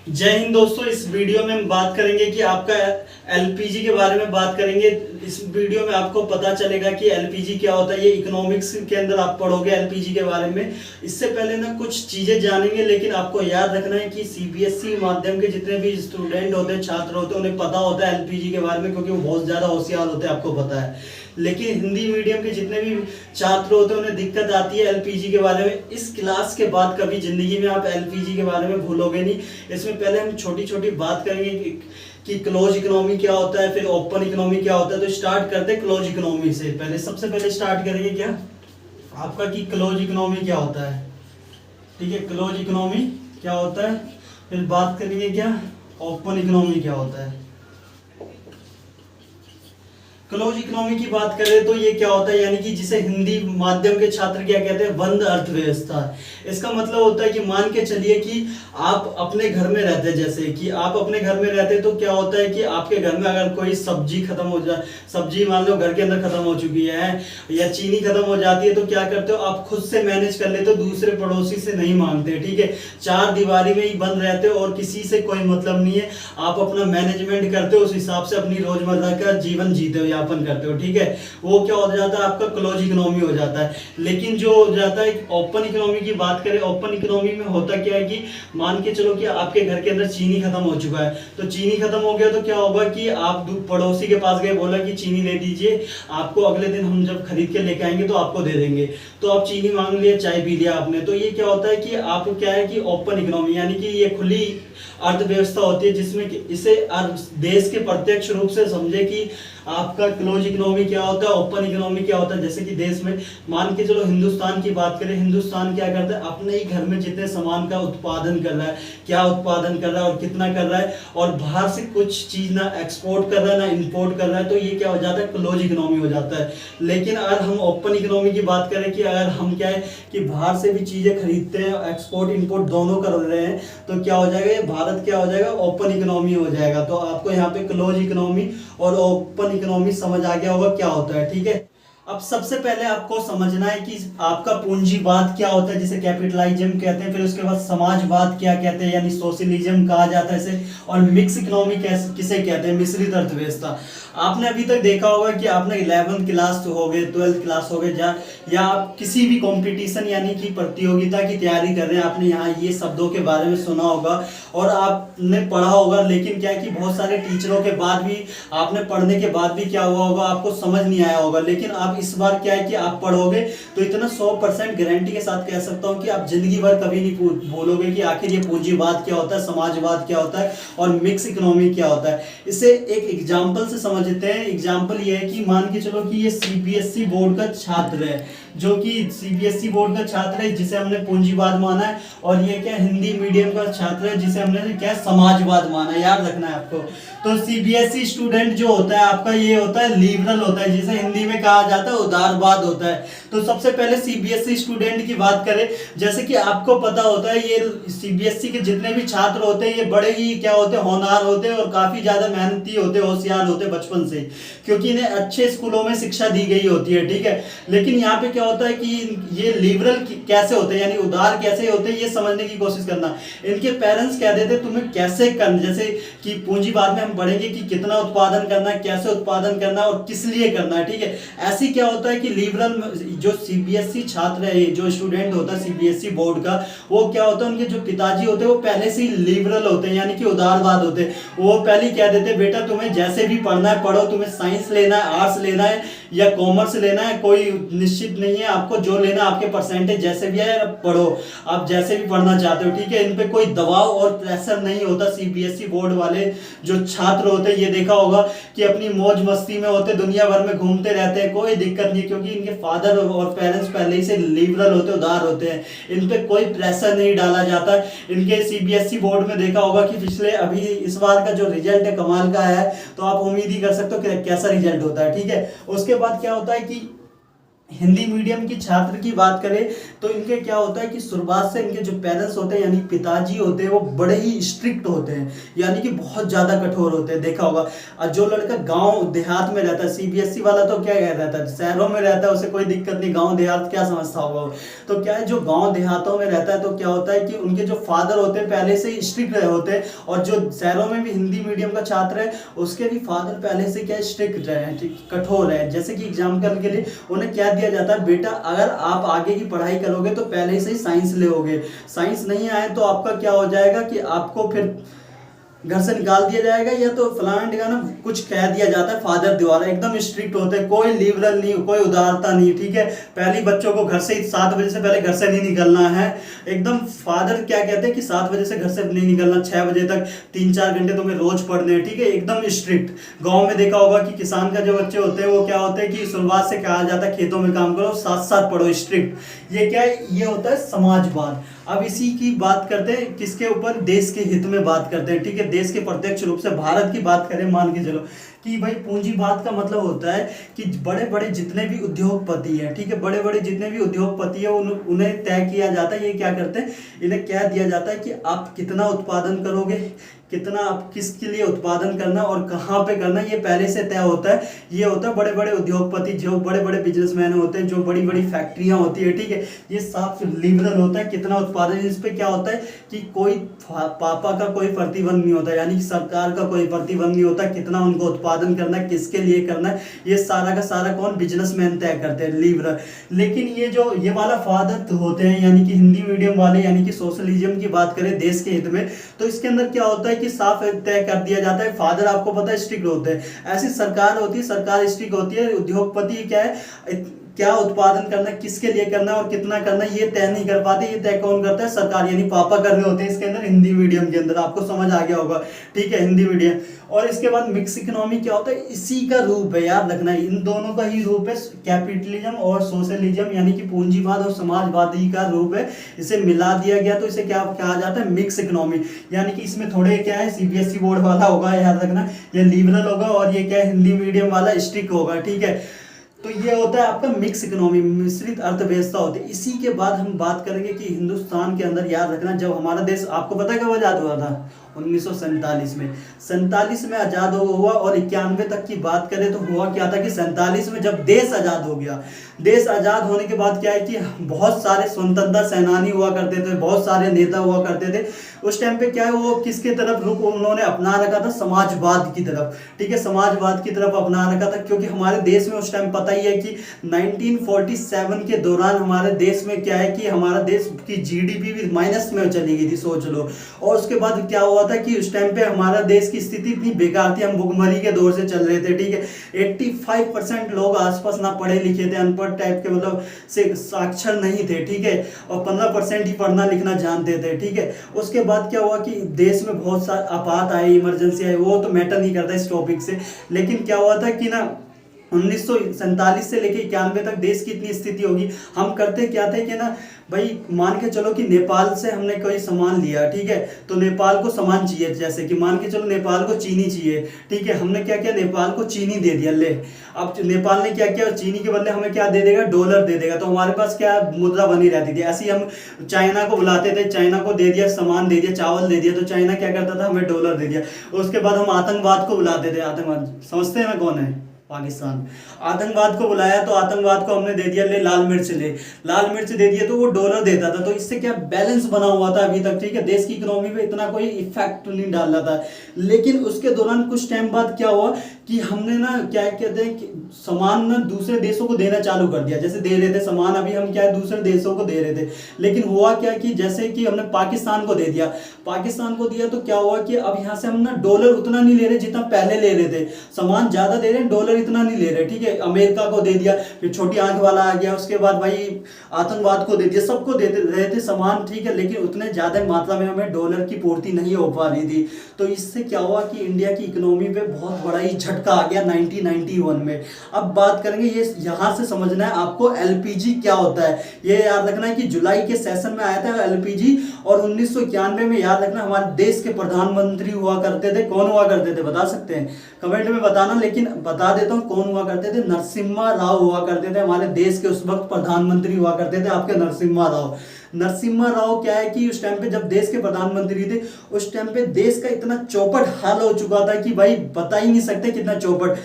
जय हिंद दोस्तों। इस वीडियो में हम बात करेंगे कि आपका एलपीजी के बारे में बात करेंगे। इस वीडियो में आपको पता चलेगा कि एलपीजी क्या होता है। ये इकोनॉमिक्स के अंदर आप पढ़ोगे एलपीजी के बारे में। इससे पहले ना कुछ चीजें जानेंगे, लेकिन आपको याद रखना है कि सीबीएसई माध्यम के जितने भी स्टूडेंट होते हैं, छात्र होते हैं, उन्हें पता होता है एलपीजी के बारे में, क्योंकि वो बहुत ज्यादा होशियार होते हैं, आपको पता है। लेकिन हिंदी मीडियम के जितने भी छात्र होते हैं उन्हें दिक्कत आती है एलपीजी के बारे में। इस क्लास के बाद कभी जिंदगी में आप एलपीजी के बारे में भूलोगे नहीं। इसमें पहले हम छोटी छोटी बात करेंगे कि क्लोज इकोनॉमी क्या होता है, फिर ओपन इकोनॉमी क्या होता है। तो स्टार्ट करते हैं क्लोज इकोनॉमी से। पहले सबसे पहले स्टार्ट करेंगे क्या आपका कि क्लोज इकोनॉमी क्या होता है। ठीक है, क्लोज इकोनॉमी क्या होता है। फिर बात करेंगे क्या ओपन इकोनॉमी क्या होता है। क्लोज इकोनॉमी की बात करें तो ये क्या होता है, यानी कि जिसे हिंदी माध्यम के छात्र क्या कहते हैं, बंद अर्थव्यवस्था। इसका मतलब होता है कि मान के चलिए कि आप अपने घर में रहते हैं, जैसे कि आप अपने घर में रहते हैं तो क्या होता है कि आपके घर में अगर कोई सब्जी खत्म हो जाए, सब्जी मान लो घर के अंदर खत्म हो चुकी है या चीनी खत्म हो जाती है, तो क्या करते हो आप खुद से मैनेज कर लेते हो, दूसरे पड़ोसी से नहीं मांगते। ठीक है, चार दीवारी में ही बंद रहते हो और किसी से कोई मतलब नहीं है। आप अपना मैनेजमेंट करते हो, उस हिसाब से अपनी रोजमर्रा का जीवन जीते हो, यापन करते हो। ठीक है, वो क्या हो जाता है आपका क्लोज इकोनॉमी हो जाता है। लेकिन जो हो जाता है ओपन इकोनॉमी की बात करें, ओपन इकोनॉमी में होता क्या है कि मान के चलो कि आपके घर के अंदर चीनी खत्म हो चुका है, तो चीनी खत्म हो गया तो क्या होगा कि आप पड़ोसी के पास गए, बोला कि चीनी दे दीजिए, आपको अगले दिन हम जब खरीद के लेके आएंगे तो आपको दे देंगे। तो आप चीनी मांग लिया, चाय पी लिया आपने, तो ये क्या होता है कि आप क्या है कि ओपन इकोनॉमी, यानी कि ये खुली अर्थव्यवस्था होती है, जिसमें इसे देश के प्रत्यक्ष रूप से समझे कि आपका क्लोज इकोनॉमी क्या होता है, ओपन इकोनॉमी क्या होता है। जैसे कि देश में मान के चलो हिंदुस्तान की बात करें, हिंदुस्तान क्या करता है, अपने ही घर में जितने सामान का उत्पादन कर रहा है, क्या उत्पादन कर रहा है और कितना कर रहा है, और बाहर से कुछ चीज ना एक्सपोर्ट कर रहा है ना इंपोर्ट कर रहा है, तो ये क्या हो जाता है, क्लोज इकोनॉमी हो जाता है। लेकिन अगर हम ओपन इकोनॉमी की बात करें कि अगर हम क्या है कि बाहर से भी चीजें खरीदते हैं, एक्सपोर्ट इंपोर्ट दोनों कर रहे हैं, तो क्या हो जाएगा, ये भारत क्या हो जाएगा, ओपन इकोनॉमी हो जाएगा। तो आपको यहाँ पे क्लोज इकोनॉमी और ओपन इकोनॉमी समझ आ गया होगा क्या होता है। ठीक है, अब सबसे पहले आपको समझना है कि आपका पूंजीवाद क्या होता है, जिसे कैपिटलिज्म कहते हैं। फिर उसके बाद समाजवाद क्या कहते हैं, यानी सोशलिज्म कहा जाता है इसे। और मिक्स इकोनॉमी किसे कहते हैं, मिश्रित अर्थव्यवस्था। आपने अभी तक देखा होगा कि आपने 11th क्लास हो गए, 12th क्लास हो गए, या आप किसी भी कंपटीशन यानी कि प्रतियोगिता की तैयारी कर रहे हैं, आपने यहाँ ये शब्दों के बारे में सुना होगा और आपने पढ़ा होगा। लेकिन क्या है कि बहुत सारे टीचरों के बाद भी, आपने पढ़ने के बाद भी क्या हुआ होगा, आपको समझ नहीं आया होगा। लेकिन आप इस बार क्या है कि आप पढ़ोगे तो इतना 100% गारंटी के साथ कह सकता हूं कि आप जिंदगी भर कभी नहीं भूलोगे कि आखिर ये पूंजीवाद क्या होता है, समाजवाद क्या होता है और मिक्स इकोनॉमी क्या होता है। इसे एक एग्जांपल से समझते हैं। एग्जांपल ये है कि मान के चलो कि ये सीबीएसई बोर्ड का छात्र है, जो कि सीबीएसई बोर्ड का छात्र है, जिसे हमने पूंजीवाद माना है, और ये क्या हिंदी मीडियम का छात्र है, जिसे हमने क्या समाजवाद माना है। याद रखना है आपको। तो सीबीएसई स्टूडेंट जो होता है आपका, ये होता है लिबरल होता है, जिसे हिंदी में कहा जाता है उदारवाद होता है। तो सबसे पहले सीबीएसई स्टूडेंट की बात करें, जैसे कि आपको पता होता है ये सीबीएसई के जितने भी छात्र होते हैं, ये बड़े ही क्या होते हैं, होनहार होते हैं और काफी ज्यादा मेहनती होते हैं, होशियार होते हैं बचपन से, क्योंकि इन्हें अच्छे स्कूलों में शिक्षा दी गई होती है। ठीक है, लेकिन यहाँ पे क्या होता है कि ये लिबरल कैसे होते हैं, यानी उदार कैसे होते हैं, ये समझने की कोशिश करना। इनके पेरेंट्स कह देते तुम्हें कैसे करना, जैसे कि पूंजीवाद में हम पढ़ेंगे कि कितना उत्पादन करना है, कैसे उत्पादन करना है और किस लिए करना है। ठीक है, ऐसी क्या होता है कि लिबरल जो सीबीएसई छात्र है, जो स्टूडेंट होता है सीबीएसई बोर्ड का, वो क्या होता है, उनके जो पिताजी होते हैं वो पहले से ही लिबरल होते हैं, यानी कि उदारवाद होते हैं। वो पहले कह देते बेटा तुम्हें जैसे भी पढ़ना है पढ़ो, तुम्हें साइंस लेना है, आर्ट्स लेना है या कॉमर्स लेना है, कोई निश्चित नहीं है, आपको जो लेना है, आपके परसेंटेज जैसे भी है पढ़ो, आप जैसे भी पढ़ना चाहते हो। ठीक है, इन पे कोई दबाव और प्रेशर नहीं होता। सीबीएसई बोर्ड वाले जो छात्र होते हैं, ये देखा होगा कि अपनी मौज मस्ती में होते, दुनिया भर में घूमते रहते हैं, कोई दिक्कत नहीं, क्योंकि इनके फादर और पेरेंट्स पहले ही से लिबरल होते, उदार होते हैं, इन पे कोई प्रेशर नहीं डाला जाता। इनके सीबीएसई बोर्ड में देखा होगा कि पिछले अभी इस बार का जो रिजल्ट है कमाल का है, तो आप उम्मीद ही कर सकते हो कि कैसा रिजल्ट होता है। ठीक है, उसके बाद क्या होता है कि हिंदी मीडियम की छात्र की बात करें तो इनके क्या होता है कि शुरुआत से इनके जो पेरेंट्स होते हैं यानी पिताजी होते हैं वो बड़े ही स्ट्रिक्ट होते हैं, यानी कि बहुत ज़्यादा कठोर होते हैं। देखा होगा, और जो लड़का गांव देहात में रहता है, सीबीएसई वाला तो क्या कह रहता है, शहरों में रहता है उसे कोई दिक्कत नहीं, गांव देहात क्या समझता होगा वो। तो क्या है, जो गांव देहातों में रहता है तो क्या होता है कि उनके जो फादर होते हैं पहले से ही स्ट्रिक्ट रहे होते हैं, और जो शहरों में भी हिंदी मीडियम का छात्र है उसके भी फादर पहले से क्या स्ट्रिक्ट रहे हैं, कठोर है। जैसे कि एग्जाम्पल के लिए उन्हें क्या दिया जाता है, बेटा अगर आप आगे की पढ़ाई करोगे तो पहले से ही साइंस लोगे, साइंस नहीं आए तो आपका क्या हो जाएगा कि आपको फिर घर से निकाल दिया जाएगा, या तो फलाना ठिकाना कुछ कह दिया जाता है फादर द्वारा। एकदम स्ट्रिक्ट होते हैं, कोई लिबरल नहीं, कोई उदारता नहीं, ठीक है। पहले बच्चों को घर से 7 बजे से पहले घर से नहीं निकलना है, एकदम फादर क्या कहते हैं कि 7 बजे से घर से नहीं निकलना, 6 बजे तक 3-4 घंटे तुम्हें रोज पढ़ने हैं, ठीक है, एकदम स्ट्रिक्ट। गाँव में देखा होगा कि किसान का जो बच्चे होते हैं वो क्या होते हैं कि शुरुआत से कहा जाता है खेतों में काम करो, साथ साथ पढ़ो, स्ट्रिक्ट। ये क्या है, ये होता है समाजवाद। अब इसी की बात करते हैं किसके ऊपर, देश के हित में बात करते हैं, ठीक है। देश के प्रत्यक्ष रूप से भारत की बात करें, मान के चलो कि भाई पूंजीवाद का मतलब होता है कि बड़े बड़े जितने भी उद्योगपति हैं, ठीक है, बड़े बड़े जितने भी उद्योगपति हैं उन्हें तय किया जाता है, ये क्या करते हैं, इन्हें क्या दिया जाता है कि आप कितना उत्पादन करोगे, कितना आप किसके लिए उत्पादन करना और कहाँ पे करना, ये पहले से तय होता है। ये होता है बड़े बड़े उद्योगपति, जो बड़े बड़े बिजनेसमैन होते हैं, जो बड़ी बड़ी फैक्ट्रियाँ होती है, ठीक है, ये साफ लिबरल होता है कितना उत्पादन। इस पे क्या होता है कि कोई पापा का कोई प्रतिबंध नहीं होता, यानी कि सरकार का कोई प्रतिबंध नहीं होता कितना उनको उत्पादन करना है, किसके लिए करना है, ये सारा का सारा कौन, बिजनेसमैन तय करते हैं, लिबरल। लेकिन ये वाला फादर होते हैं यानी कि हिंदी मीडियम वाले, यानी कि सोशलिज्म की बात करें देश के हित में, तो इसके अंदर क्या होता है कि साफ तय कर दिया जाता है, फादर आपको पता है स्ट्रिक्ट होते हैं। ऐसी सरकार होती है, सरकार स्ट्रिक्ट होती है, उद्योगपति क्या है, क्या उत्पादन करना है, किसके लिए करना है और कितना करना है, ये तय नहीं कर पाते, ये तय कौन करता है, सरकार, यानी पापा कर रहे होते हैं इसके अंदर, हिंदी मीडियम के अंदर। आपको समझ आ गया होगा, ठीक है, हिंदी मीडियम। और इसके बाद मिक्स इकोनॉमी क्या होता है, इसी का रूप है, याद रखना है, इन दोनों का ही रूप है, कैपिटलिज्म और सोशलिज्म, यानी कि पूंजीवाद और समाजवादी का रूप है। इसे मिला दिया गया तो इसे क्या कहा जाता है, मिक्स इकोनॉमी। यानी कि इसमें थोड़े क्या है, सीबीएसई बोर्ड वाला होगा, याद रखना, ये लिबरल होगा, और ये क्या है, हिंदी मीडियम वाला स्ट्रिक्ट होगा, ठीक है। तो ये होता है आपका मिक्स इकोनॉमी, मिश्रित अर्थव्यवस्था होती है। इसी के बाद हम बात करेंगे कि हिंदुस्तान के अंदर, याद रखना, जब हमारा देश, आपको पता है कब आजाद हुआ था, 1947 में। 47 में आजाद हुआ, और 91 तक की बात करें तो हुआ क्या था कि 47 में जब देश आजाद हो गया, देश आजाद होने के बाद क्या है कि बहुत सारे स्वतंत्रता सेनानी हुआ करते थे, बहुत सारे नेता हुआ करते थे। उस टाइम पे क्या है, वो किसके तरफ रुख उन्होंने अपना रखा था, समाजवाद की तरफ, ठीक है, समाजवाद की तरफ अपना रखा था। क्योंकि हमारे देश में उस टाइम पता ही है कि 1947 के दौरान हमारे देश में क्या है कि हमारा देश की जीडीपी भी माइनस में चली गई थी, सोच लो। और उसके बाद क्या हुआ था कि उस टाइम पे हमारा देश की स्थिति इतनी बेकार थी, हम भुखमरी के दौर से चल रहे थे, ठीक है। 85% लोग आसपास ना पढ़े लिखे थे, अनपढ़ टाइप के, मतलब से साक्षर नहीं थे, ठीक है, और 15% ही पढ़ना लिखना जानते थे, ठीक है। उसके बाद क्या हुआ कि देश में बहुत सारे आपात आए, इमरजेंसी आई, वो तो मैटर नहीं करता इस टॉपिक से। लेकिन क्या हुआ था कि ना 1947 से लेके 91 तक देश की इतनी स्थिति होगी, हम करते क्या थे कि ना भाई, मान के चलो कि नेपाल से हमने कोई सामान लिया, ठीक है, तो नेपाल को सामान चाहिए, जैसे कि मान के चलो नेपाल को चीनी चाहिए, ठीक है, हमने क्या किया, नेपाल को चीनी दे दिया, ले। अब नेपाल ने क्या किया, चीनी के बदले हमें क्या दे देगा, डॉलर दे देगा, तो हमारे पास क्या मुद्रा बनी रहती थी। ऐसे ही हम चाइना को बुलाते थे, चाइना को दे दिया सामान, दे दिया, चावल दे दिया, तो चाइना क्या करता था, हमें डॉलर दे दिया। उसके बाद हम आतंकवाद को बुलाते थे, आतंकवाद समझते हैं ना कौन है, पाकिस्तान। आतंकवाद को बुलाया तो आतंकवाद को हमने दे दिया, ले लाल मिर्च, ले लाल मिर्च दे दिया, तो वो डॉलर देता था। तो इससे क्या बैलेंस बना हुआ था अभी तक, ठीक है, देश की इकोनॉमी पे इतना कोई इफेक्ट नहीं डाल रहा था। लेकिन उसके दौरान कुछ टाइम बाद क्या हुआ कि हमने ना क्या कहते हैं कि सामान ना दूसरे देशों को देना चालू कर दिया। जैसे दे रहे थे सामान, अभी हम क्या है दूसरे देशों को दे रहे थे। लेकिन हुआ क्या कि जैसे कि हमने पाकिस्तान को दे दिया, पाकिस्तान को दिया तो क्या हुआ कि अब यहाँ से हम ना डॉलर उतना नहीं ले रहे जितना पहले ले रहे थे, सामान ज्यादा दे रहे हैं, डॉलर इतना नहीं ले रहे, ठीक है। अमेरिका को दे दिया, फिर छोटी आंख वाला आ गया, उसके बाद भाई आतंकवाद को दे दिया, सबको देते रहे थे सामान, ठीक है, लेकिन उतने ज्यादा मात्रा में हमें डॉलर की पूर्ति नहीं हो पा रही थी। तो इससे क्या हुआ कि इंडिया की इकोनॉमी पे बहुत बड़ा ही झटका आ गया 1991 में। अब बात करेंगे, ये यहाँ से समझना है आपको एलपीजी क्या होता है। ये याद रखना है कि जुलाई के सेशन में आया था एलपीजी, और 1991 में याद रखना हमारे देश के प्रधानमंत्री हुआ करते थे। कौन हुआ करते थे बता सकते हैं? कमेंट में बताना, लेकिन बता देता हूँ कौन हुआ करते थे। नरसिम्हा राव हुआ करते थे, हमारे देश के उस वक्त प्रधानमंत्री हुआ करते थे आपके नरसिम्हा राव। नरसिम्हा राव क्या है कि उस टाइम पे जब देश के प्रधानमंत्री थे, उस टाइम पे देश का इतना चौपट हाल हो चुका था कि भाई बता ही नहीं सकते कितना चौपट।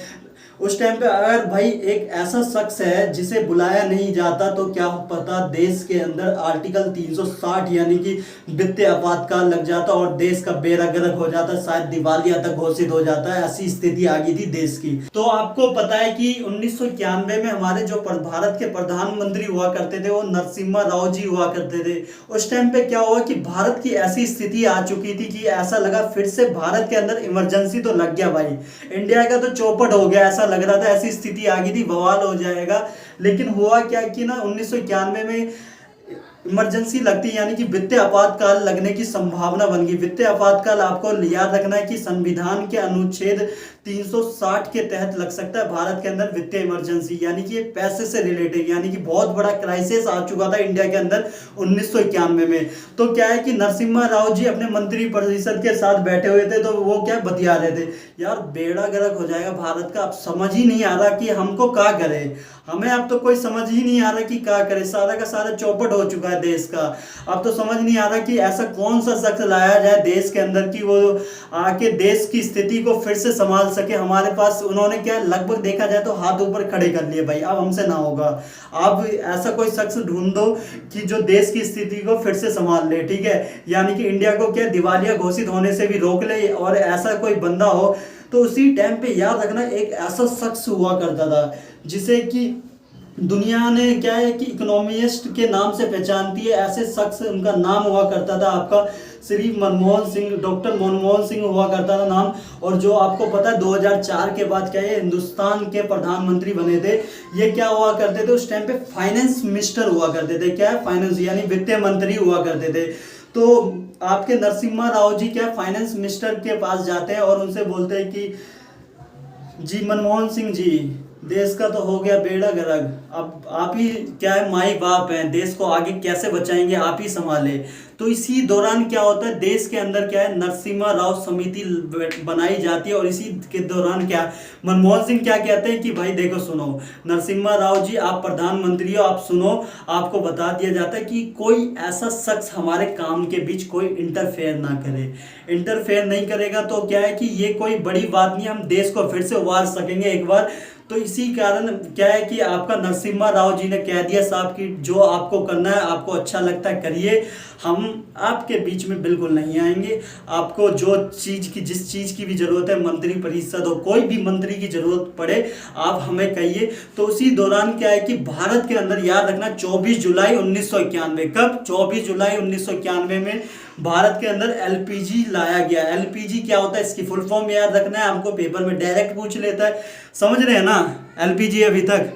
उस टाइम पे अगर भाई एक ऐसा शख्स है जिसे बुलाया नहीं जाता तो क्या पता देश के अंदर आर्टिकल 360 यानी कि वित्तीय आपातकाल लग जाता और देश का बेड़ा गर्क हो जाता, शायद दिवालिया तक घोषित हो जाता है। ऐसी स्थिति आ गई थी देश की। तो आपको पता है कि 1991 में हमारे जो भारत के प्रधानमंत्री हुआ करते थे वो नरसिम्हा राव जी हुआ करते थे। उस टाइम पे क्या हुआ कि भारत की ऐसी स्थिति आ चुकी थी कि ऐसा लगा फिर से भारत के अंदर इमरजेंसी तो लग गया भाई, इंडिया का तो चौपट हो गया, ऐसा लग रहा था। ऐसी स्थिति आ गई थी, बवाल हो जाएगा। लेकिन हुआ क्या कि ना 1991 में इमरजेंसी लगती यानी कि वित्तीय आपातकाल लगने की संभावना बन गई। वित्तीय आपातकाल आपको याद रखना है कि संविधान के अनुच्छेद 360 के तहत लग सकता है भारत के अंदर वित्तीय इमरजेंसी, यानी कि पैसे से रिलेटेड, यानी कि बहुत बड़ा क्राइसिस आ चुका था इंडिया के अंदर 1991 में। तो क्या है कि नरसिम्हा राव जी अपने मंत्री परिषद के साथ बैठे हुए थे, तो वो क्या बतिया रहे थे, यार बेड़ा गर्क हो जाएगा भारत का, अब समझ ही नहीं आ रहा कि हमको क्या करे, हमें अब तो कोई समझ ही नहीं आ रहा कि क्या करे, सारा का सारा चौपट हो चुका है देश का। अब तो समझ नहीं आ रहा कि ऐसा कौन सा शख्स लाया जाए देश के अंदर कि वो आके देश की स्थिति को फिर से संभाल सके। हमारे पास उन्होंने क्या लगभग देखा जाए तो हाथ ऊपर खड़े कर लिए, भाई अब हमसे ना होगा, अब ऐसा कोई शख्स ढूंढ दो कि जो देश की स्थिति को फिर से संभाल ले, ठीक है, यानी कि इंडिया को क्या दिवालिया घोषित होने से भी रोक ले। और ऐसा कोई बंदा हो तो उसी टाइम पे याद रखना एक ऐसा शख्स हुआ करता था जिसे कि दुनिया ने क्या है कि इकोनॉमिस्ट के नाम से पहचानती है। ऐसे शख्स, उनका नाम हुआ करता था आपका श्री मनमोहन सिंह, डॉक्टर मनमोहन सिंह हुआ करता था नाम। और जो आपको पता है 2004 के बाद क्या है हिंदुस्तान के प्रधानमंत्री बने थे। ये क्या हुआ करते थे उस टाइम पे, फाइनेंस मिनिस्टर हुआ करते थे। क्या है, फाइनेंस यानी वित्त मंत्री हुआ करते थे। तो आपके नरसिम्हा राव जी क्या फाइनेंस मिनिस्टर के पास जाते हैं और उनसे बोलते हैं कि जी मनमोहन सिंह जी, देश का तो हो गया बेड़ा गर्क, अब आप ही क्या है माई बाप हैं, देश को आगे कैसे बचाएंगे, आप ही संभाले। तो इसी दौरान क्या होता है देश के अंदर क्या है नरसिम्हा राव समिति बनाई जाती है। और इसी के दौरान क्या मनमोहन सिंह क्या कहते हैं कि भाई देखो सुनो नरसिम्हा राव जी, आप प्रधानमंत्री हो, आप सुनो, आपको बता दिया जाता है कि कोई ऐसा शख्स हमारे काम के बीच कोई इंटरफेयर ना करे। इंटरफेयर नहीं करेगा तो क्या है कि ये कोई बड़ी बात नहीं, हम देश को फिर से उबार सकेंगे एक बार। तो इसी कारण क्या है कि आपका नरसिम्हा राव जी ने कह दिया साहब कि जो आपको करना है, आपको अच्छा लगता है करिए, हम आपके बीच में बिल्कुल नहीं आएंगे। आपको जो चीज़ की, जिस चीज़ की भी ज़रूरत है, मंत्री परिषद हो, कोई भी मंत्री की ज़रूरत पड़े, आप हमें कहिए। तो उसी दौरान क्या है कि भारत के अंदर याद रखना 24 जुलाई 1991, कब 24 जुलाई 1991 में भारत के अंदर एलपीजी लाया गया। एलपीजी क्या होता है, इसकी फुल फॉर्म याद रखना है, आपको पेपर में डायरेक्ट पूछ लेता है, समझ रहे हैं ना। एलपीजी अभी तक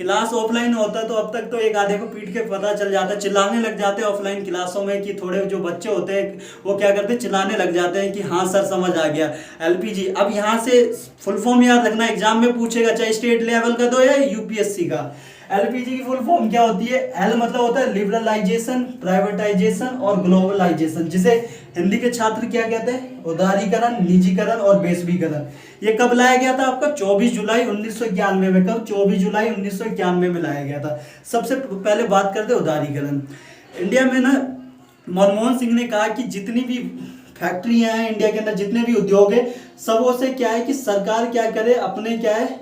क्लास ऑफलाइन होता तो अब तक तो एक आधे को पीट के पता चल जाता, चिल्लाने लग जाते हैं ऑफलाइन क्लासों में कि थोड़े जो बच्चे होते हैं वो क्या करते हैं चिल्लाने लग जाते हैं कि हाँ सर समझ आ गया एलपीजी। अब यहाँ से फुल फॉर्म याद रखना, एग्जाम में पूछेगा, चाहे स्टेट लेवल का दो या यूपीएससी का। एलपीजी की फुल फॉर्म क्या होती है, एल मतलब होता है लिबरलाइजेशन, प्राइवेटाइजेशन और ग्लोबलाइजेशन, जिसे हिंदी के छात्र क्या कहते हैं, उदारीकरण, निजीकरण और वैश्वीकरण। ये कब लाया गया था आपका 24 जुलाई 1991 में। कब 24 जुलाई 1991 में लाया गया था। सबसे पहले बात करते हैं उदारीकरण। इंडिया में ना मनमोहन सिंह ने कहा कि जितनी भी फैक्ट्रियां हैं इंडिया के अंदर, जितने भी उद्योग है, सबों से क्या है कि सरकार क्या करे, अपने क्या है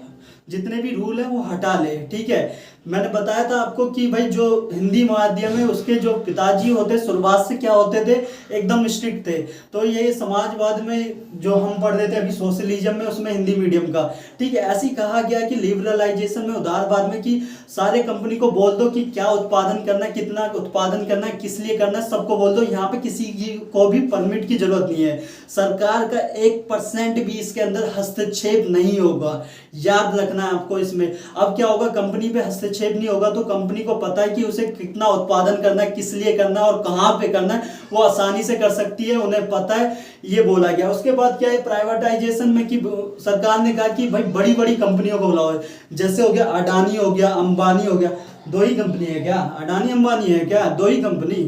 जितने भी रूल है वो हटा ले, ठीक है। मैंने बताया था आपको कि भाई जो हिंदी माध्यम है उसके जो पिताजी होते शुरुआत से क्या होते थे, एकदम स्ट्रिक्ट थे। तो ये समाजवाद में जो हम पढ़ते थे अभी सोशलिज्म में, उसमें हिंदी मीडियम का, ठीक है। ऐसे ही कहा गया कि लिबरलाइजेशन में, उदारवाद में, कि सारे कंपनी को बोल दो कि क्या उत्पादन करना है, कितना उत्पादन करना है, किस लिए करना है, सबको बोल दो। यहाँ पे किसी को भी परमिट की जरूरत नहीं है, सरकार का 1% भी इसके अंदर हस्तक्षेप नहीं होगा, याद रखना है आपको इसमें। अब क्या होगा, कंपनी पे हस्तक्षेप हस्तक्षेप नहीं होगा तो कंपनी को पता है कि उसे कितना उत्पादन करना है, किस लिए करना है और कहाँ पे करना है, वो आसानी से कर सकती है, उन्हें पता है, ये बोला गया। उसके बाद क्या है प्राइवेटाइजेशन में कि सरकार ने कहा कि भाई बड़ी बड़ी कंपनियों को बुलाओ, जैसे हो गया अडानी हो गया, अंबानी हो गया, दो ही कंपनी है क्या, अडानी अंबानी है क्या, दो ही कंपनी,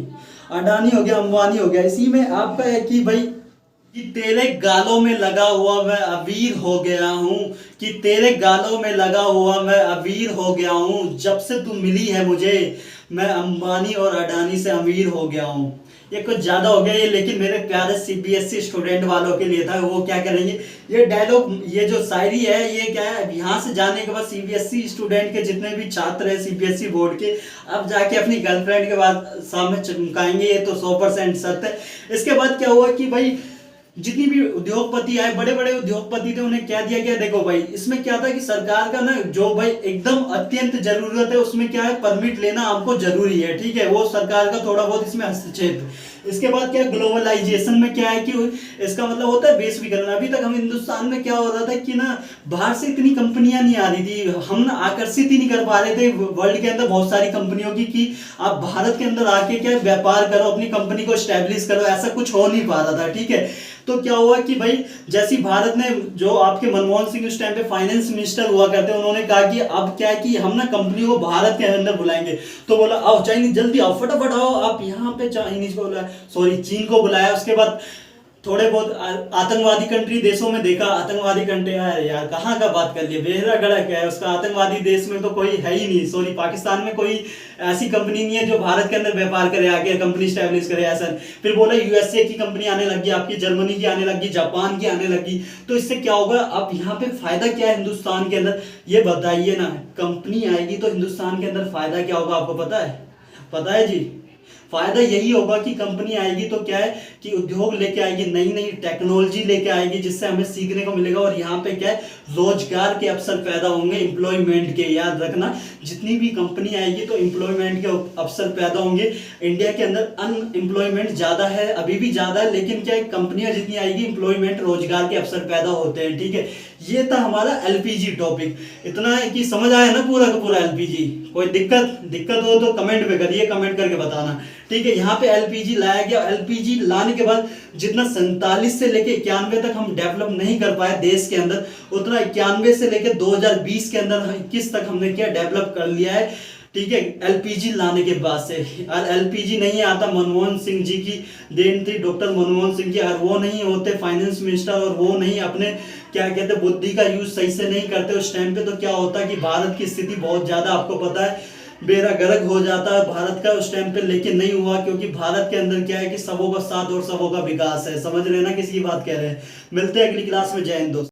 अडानी हो गया अंबानी हो गया। इसी में आपका है कि भाई कि तेरे गालों में लगा हुआ मैं अबीर हो गया हूँ, कि तेरे गालों में लगा हुआ मैं अबीर हो गया हूँ, जब से तू मिली है मुझे मैं अंबानी और अडानी से अमीर हो गया हूँ। ये कुछ ज्यादा हो गया ये, लेकिन मेरे प्यारे सीबीएसई स्टूडेंट वालों के लिए था। वो क्या करेंगे, ये डायलॉग, ये जो शायरी है ये क्या है, यहाँ से जाने के बाद सीबीएसई स्टूडेंट के जितने भी छात्र हैं सीबीएसई बोर्ड के, अब जाके अपनी गर्लफ्रेंड के बाद सामने चमकाएंगे, ये तो 100% सत्य है। इसके बाद क्या हुआ कि भाई जितनी भी उद्योगपति आए, बड़े बड़े उद्योगपति थे, उन्हें क्या दिया गया, देखो भाई इसमें क्या था कि सरकार का ना जो भाई एकदम अत्यंत जरूरत है उसमें क्या है परमिट लेना आपको जरूरी है, ठीक है, वो सरकार का थोड़ा बहुत इसमें हस्तक्षेप। इसके बाद क्या ग्लोबलाइजेशन में क्या है कि इसका मतलब होता है वैश्वीकरण। अभी तक हम हिंदुस्तान में क्या हो रहा था कि ना बाहर से इतनी कंपनियां नहीं आ रही थी, हम ना आकर्षित ही नहीं कर पा रहे थे वर्ल्ड के अंदर बहुत सारी कंपनियों की कि आप भारत के अंदर आके क्या व्यापार करो, अपनी कंपनी को स्टैब्लिश करो, ऐसा कुछ हो नहीं पा रहा था, ठीक है। तो क्या हुआ कि भाई जैसे भारत ने, जो आपके मनमोहन सिंह उस टाइम पे फाइनेंस मिनिस्टर हुआ करते हैं, उन्होंने कहा कि अब क्या है कि हम ना कंपनी को भारत के अंदर बुलाएंगे, तो बोला आओ चाइनीज जल्दी आओ, फटाफट आओ, आप यहाँ पे चाइनीज को बुलाया, सॉरी चीन को बुलाया। उसके बाद थोड़े बहुत आतंकवादी कंट्री देशों में देखा, आतंकवादी कंट्री यार कहाँ का बात कर लिए, बेहरा गड़क है उसका, आतंकवादी देश में तो कोई है ही नहीं, सॉरी पाकिस्तान में कोई ऐसी कंपनी नहीं है जो भारत के अंदर व्यापार करे, आके कंपनी स्टैब्लिश करे ऐसा। फिर बोला यूएसए की कंपनी आने लगी, आपकी जर्मनी की आने लगी, जापान की आने लगी, तो इससे क्या होगा, अब यहाँ पे फायदा क्या है हिंदुस्तान के अंदर, ये बताइए ना। कंपनी आएगी तो हिंदुस्तान के अंदर फायदा क्या होगा आपको पता है, पता है जी, फायदा यही होगा कि कंपनी आएगी तो क्या है कि उद्योग लेके आएगी, नई नई टेक्नोलॉजी लेके आएगी, जिससे हमें सीखने को मिलेगा, और यहाँ पे क्या है रोजगार के अवसर पैदा होंगे, एम्प्लॉयमेंट के। याद रखना जितनी भी कंपनी आएगी तो एम्प्लॉयमेंट के अवसर पैदा होंगे। इंडिया के अंदर अनएम्प्लॉयमेंट ज्यादा है, अभी भी ज्यादा है, लेकिन क्या है कंपनियां जितनी आएगी एम्प्लॉयमेंट रोजगार के अवसर पैदा होते हैं, ठीक है। ये था हमारा एलपीजी टॉपिक। इतना है कि समझ आया ना पूरा का पूरा एलपीजी। कोई दिक्कत हो तो कमेंट पे करिए, कमेंट करके बताना, ठीक है। यहाँ पे एलपीजी लाया गया, एलपीजी लाने के बाद जितना 47 से लेके 91 तक हम डेवलप नहीं कर पाए देश के अंदर, उतना 91 से लेके 2020 के अंदर 21 तक हमने क्या डेवलप कर लिया है, ठीक है, एलपीजी लाने के बाद से। और एलपीजी नहीं आता मनमोहन सिंह जी की देन थी, डॉक्टर मनमोहन सिंह जी, और वो नहीं होते फाइनेंस मिनिस्टर, और वो नहीं अपने क्या कहते बुद्धि का यूज सही से नहीं करते उस टाइम पे, तो क्या होता है कि भारत की स्थिति बहुत ज्यादा आपको पता है बेरा गर्क हो जाता है भारत का उस टाइम पे। लेकिन नहीं हुआ, क्योंकि भारत के अंदर क्या है कि सबों का साथ और सबों का विकास है। समझ रहे ना किसी की बात कह रहे हैं। मिलते हैं अगली क्लास में। जय हिंद दोस्तों।